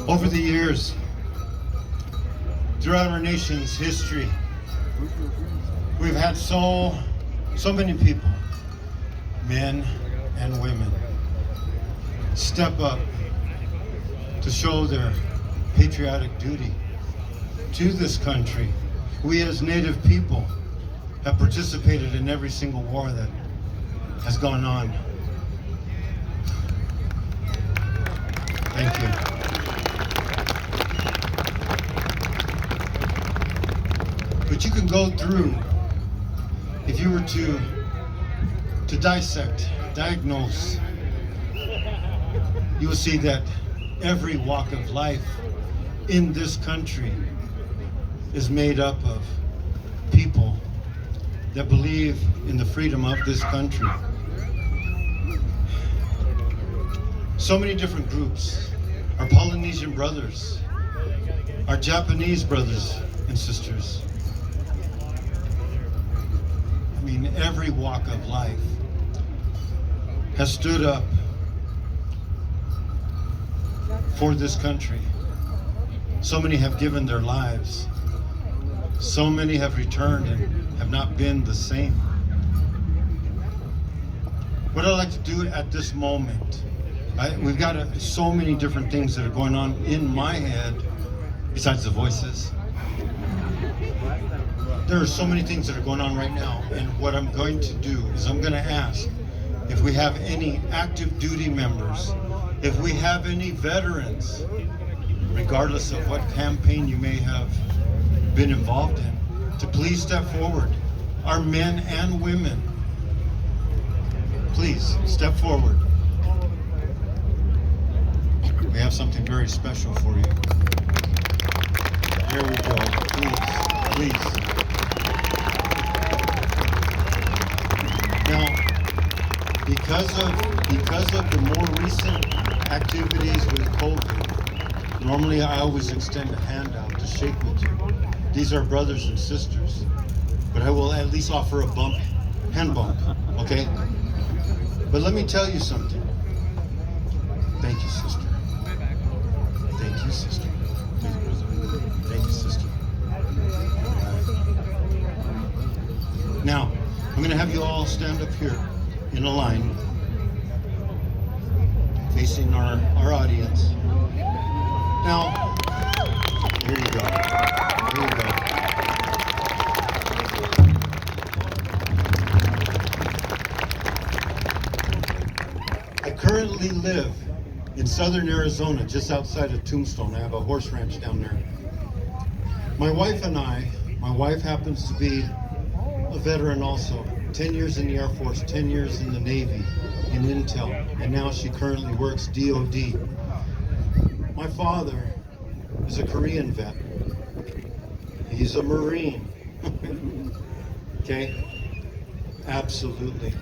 Over the years, throughout our nation's history, we've had so many people, men and women, step up to show their patriotic duty to this country. We as Native people have participated in every single war that has gone on. Thank you. But you can go through, if you were to dissect, diagnose, you will see that every walk of life in this country is made up of people that believe in the freedom of this country. So many different groups, our Polynesian brothers, our Japanese brothers and sisters. I mean, every walk of life has stood up for this country. So many have given their lives. So many have returned and have not been the same. What I'd like to do at this moment, we've got so many different things that are going on in my head, besides the voices. There are so many things that are going on right now, and what I'm going to do is I'm going to ask if we have any active duty members, if we have any veterans, regardless of what campaign you may have been involved in, to please step forward. Our men and women, please step forward. We have something very special for you. Here we go. Please. Now, because of the more recent activities with COVID, normally I always extend a hand out to shake with you. These are brothers and sisters, but I will at least offer a hand bump, okay? But let me tell you something. Thank you, sister. Thank you, sister. Thank you, sister. Now, I'm going to have you all stand up here in a line, facing our audience. Now, here you go. Here you go. I currently live in southern Arizona, just outside of Tombstone. I have a horse ranch down there. My wife and my wife happens to be a veteran also. 10 years in the Air Force, 10 years in the Navy, in Intel, and now she currently works DOD. My father is a Korean vet. He's a Marine. Okay? Absolutely.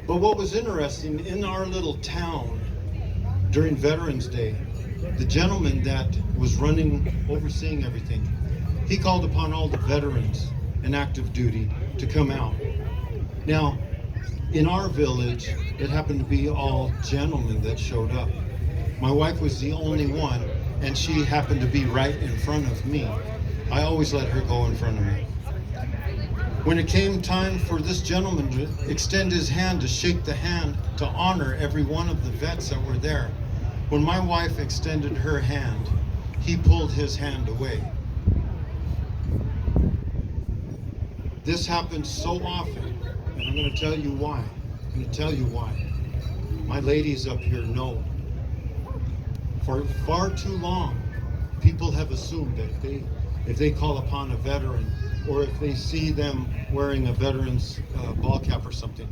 But what was interesting, in our little town during Veterans Day, the gentleman that was overseeing everything, he called upon all the veterans in active duty to come out. Now, in our village, it happened to be all gentlemen that showed up. My wife was the only one, and she happened to be right in front of me. I always let her go in front of me. When it came time for this gentleman to extend his hand, to shake the hand, to honor every one of the vets that were there, when my wife extended her hand, he pulled his hand away. This happens so often, and I'm going to tell you why. I'm going to tell you why. My ladies up here know. For far too long, people have assumed that if they call upon a veteran, or if they see them wearing a veteran's ball cap or something,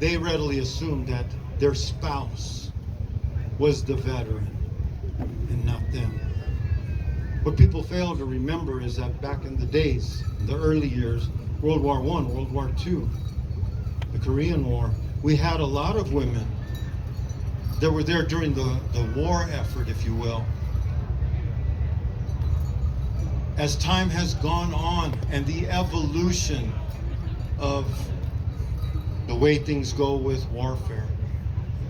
they readily assume that their spouse was the veteran and not them. What people fail to remember is that back in the days, the early years, World War I, World War II, the Korean War, we had a lot of women that were there during the war effort, if you will. As time has gone on and the evolution of the way things go with warfare,